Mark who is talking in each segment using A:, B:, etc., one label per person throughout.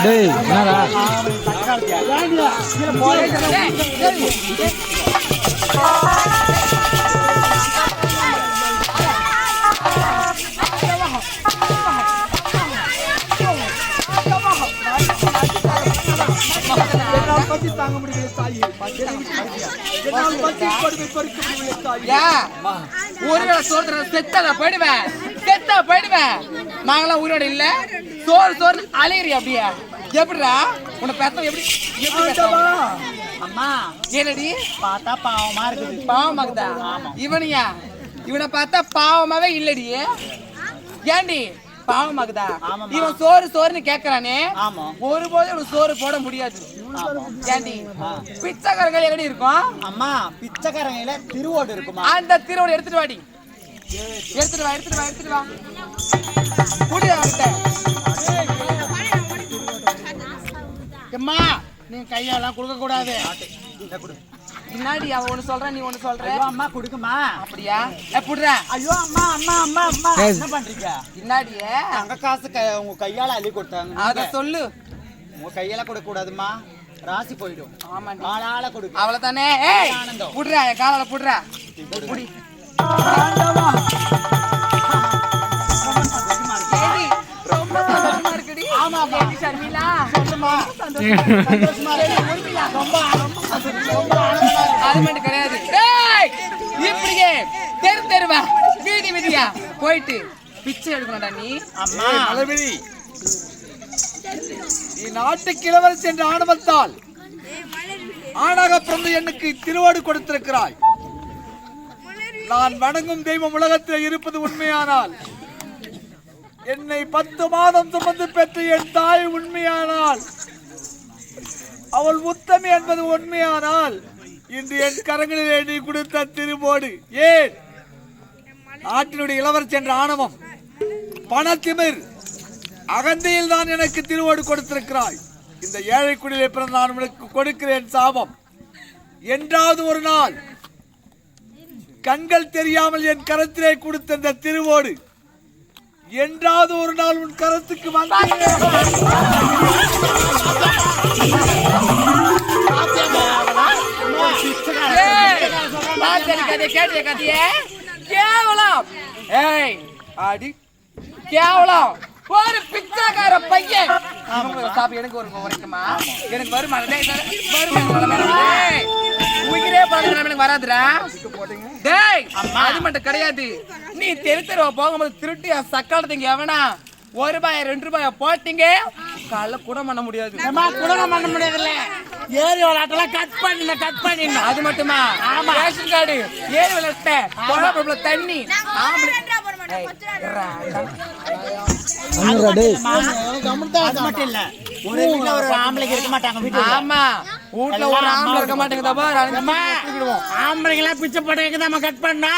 A: டேய் என்னடா
B: தாங்க முடியல தாயி.
C: செத்தா போயிடுவேன். நாங்களாம் உயிரோட இல்ல. சோறு அலையிறியா அப்படியே? எப்படிடா உன்னை பெத்த எப்படி
B: அம்மா
C: என்னடி
B: பார்த்தா பாவமா இருக்குது.
C: பாவமாக்குதா? இவனையா? இவனை பார்த்தா பாவமாவே இல்லடி. ஏண்டி பாவமாக்குதா? இவன் சோறுன்னு கேக்குறானே, ஒருபோதும் இவனுக்கு சோறு போட முடியாது. ஏண்டி பிச்சைக்காரங்க எப்படி இருக்கும்?
B: அம்மா பிச்சைக்காரங்க திருவோடு இருக்குமா?
C: அந்த திருவோடு எடுத்துட்டு வாடி. எடுத்துட்டு வா குடி அவன்கிட்ட.
B: அம்மா நீ கையெல்லாம் கொடுக்க கூடாது.
C: முன்னாடி அவன் ஒண்ணு சொல்றான், நீ ஒண்ணு சொல்ற.
B: அம்மா குடுக்குமா?
C: அப்படியா? புடுறா.
B: ஐயோ அம்மா அம்மா அம்மா அம்மா என்ன பண்றீங்க?
C: பின்னாடியே
B: அங்க காசு உங்க கையால அள்ளி கொடுத்தாங்க.
C: அத சொல்லு.
B: உங்க கையால கொடுக்க கூடாதுமா, ராசி போயிடும்.
C: ஆமா
B: காலால கொடுக்க.
C: அவ்வளவுதானே. புடுறா, என் காலால புடுறா. புடி. ரொம்ப சந்தோஷமா இருக்குடி. ஆமா ஷர்மிளா சொல்லுமா. சந்தோஷமா இருக்கு. ரொம்ப ஆர்மெண்ட் கிடையாது. டேய் இப்படியே தெருவா வீதியா போயிட்டு பிச்சை எடுக்கணும்டா நீ.
B: அம்மா
A: மலர்விழி, நீ நாட்டுக்கு இளவரசி என்ற ஆணவத்தால் ஆணாக பிறந்து எனக்கு திருவாடு கொடுத்திருக்கிறாய். நான் வணங்கும் தெய்வம் உலகத்தில் இருப்பது உண்மையானால், என்னை 10 மாதம் சுமந்து பெற்ற என் தாய் உண்மையானால், அவள் உத்தமி என்பது உண்மையானால், இன்று என் கரங்களிலே நீ கொடுத்த திருவோடு ஏன் நாட்டினுடைய இளவரசி என்ற ஆணவம், பணத்திமிர், அகந்தையில் தான் எனக்கு திருவோடு கொடுத்திருக்கிறாய். இந்த ஏழை குடியிலே பிறந்த நான் உனக்கு கொடுக்கிறேன் சாபம். என்றாவது ஒரு நாள் கண்கள் தெரியாமல் என் கரத்திலே கொடுத்த இந்த திருவோடு என்றாவது ஒரு நாள் உன் கரத்துக்கு வந்து
C: கேவலம். ஏய் அடி கேவலம். ஒரு பிச்சைக்கார பையன் எனக்கு ஒரு வரைக்குமா? எனக்கு வருமா? உயிரே எனக்கு வராதுடா. டேய் அது மட்டும் கிடையாது. நீ தெருவா போகும்போது திருட்டி சக்காலத்துங்க எவனா ₹1 ₹2 போட்டீங்க கால கூட பண்ண முடியாது.
B: குடம் பண்ண முடியாதுல்ல. ஏரி விளையாட்டெல்லாம் கட் பண்ணி
C: அது மட்டுமா? ரேஷன் கார்டு, ஏரி விளையாட்ட, தண்ணி,
B: ஒரு வீட்டுல ஒரு ஆம்பளைக்கு இருக்க மாட்டாங்க.
C: ஆமா வீட்டுல ஒரு ஆம்பளை இருக்க மாட்டேங்குதா?
B: ஆம்பளைங்க எல்லாம் பிச்சை போட்டதுக்கு நம்ம கட் பண்ணா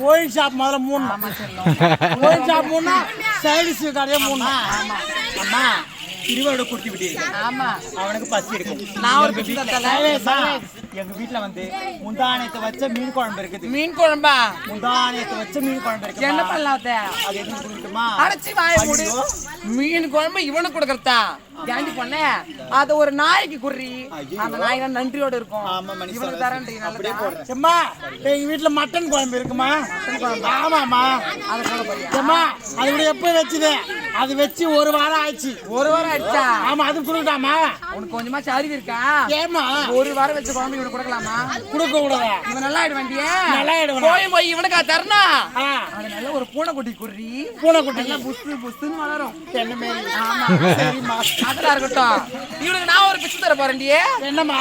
B: ஒயின் ஷாப் முதல்ல 3 ஒயின் ஷாப் 3 சைடிஸ் கடையே 3. அம்மா திருவாடு குடுத்து விட்டீங்க.
C: ஆமா
B: அவனுக்கு பசி இருக்கும்.
C: நான் ஒரு
B: எங்க வீட்டுல வந்து முந்தானத்தை வச்ச மீன் குழம்பு இருக்குது.
C: மீன் குழம்பா?
B: முந்தானத்தை வச்ச மீன் குழம்பு இருக்கு.
C: என்ன பண்ணலாம்?
B: அது எதுவும் கொடுக்கட்டுமா?
C: அடைச்சி வாய மூடு. மீன் குழம்பு இவனுக்கு கொடுக்கறதா? கேண்டி பண்ண அது ஒரு நாய்க்கு குர்ரி. அந்த நாய் நன்றியோட இருக்கும். இவனுக்கு தரேன்.
B: அம்மா எங்க வீட்டுல மட்டன் குழம்பு இருக்குமா? ஆமாமா
C: அதை சொல்ல போறியா?
B: அம்மா அது கூட எப்ப வச்சுது? அது வச்சு 1 வாரம் ஆயிடுச்சு.
C: 1 வாரம் ஆயிடுச்சா?
B: ஆமா அது கொடுக்கலாமா?
C: உனக்கு கொஞ்சமா அறிவு இருக்கா?
B: ஏமா
C: 1 வாரம் வச்ச குழம்பு இவனுக்கு கொடுக்கலாமா?
B: கொடுக்க கூடாது.
C: இவன் நல்லா ஆயிடு வேண்டிய
B: நல்லா ஆயிடுவான்.
C: போய் இவனுக்கா தரணும். அதனால ஒரு பூனைக்குட்டி குர்ரி.
B: பூனைக்குட்டி
C: நல்லா புஸ்ன்னு வளரும்.
B: என்ன மாதிரி?
C: ஆமா சரிம்மா அதெல்லாம் இருக்கட்டும். இவனுக்கு நான் ஒரு பிச்சை தர போறேன்டியே.
B: என்னம்மா?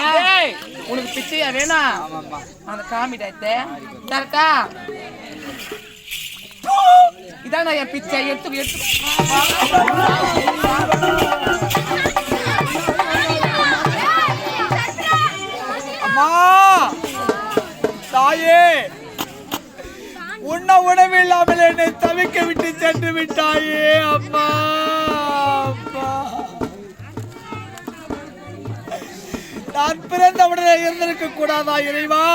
C: உனக்கு பிச்சையா வேணும்? அந்த காமிட்டாய்த்தே தரட்டா? இதான் என் பிச்சை. எடுத்து
A: அம்மா தாயே, உண்ண உணவில்லாமல் என்னை தவிக்க விட்டு சென்று விட்டாயே அம்மா. நான் பிறந்தவுடனே இருந்திருக்க கூடாதா இறைவா?